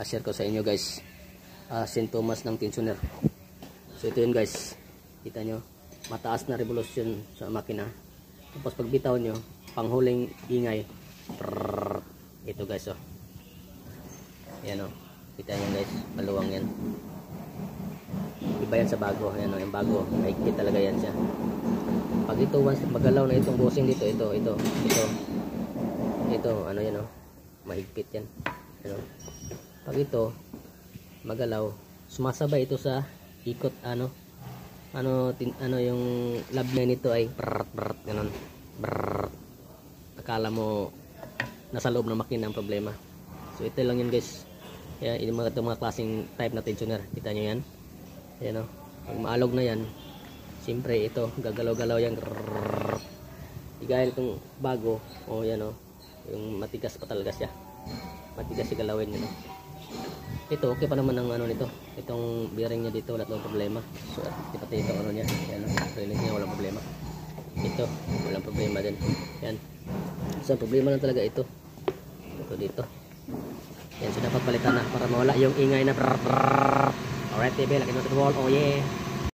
share ko sa inyo guys, sintomas ng tensioner. So ito yun guys, kita nyo, mataas na revolution sa makina. Tapos pag bitaw nyo, panghuling ingay, prrrr, ito guys oh. Yan oh, kita nyo guys, maluwang yan. Iba yan sa bago, yan oh, yung bago, mahigpit talaga yan siya. Pag ito, once magalaw na itong bossing dito, ito, ano yan oh, mahigpit yan. Ano? Pag ito magalaw, sumasabay ito sa ikot, ano yung lab na nito ay brrrt, ganun. Brrrt. Akala mo nasa loob ng makina ang problema. So ito lang yun guys. Yan, yung mga klaseng type na tensioner, kita nyo yan. Yan o, pag maalog na yan, siyempre ito gagalaw-galaw yan. Igaya itong bago, o yan o, yung matigas pa talaga siya, matigas yung galawin nyo. Ito okay pa naman ang ano nito, itong bearing niya dito, wala tayong problema. So pati ito ano niya, yan o, release niya, walang problema. Ito walang problema din yan. So problema lang talaga ito dito yan. So dapat palitan na para mawala yung ingay na brrrr. Alright TV, laki natin wall, oh yeah.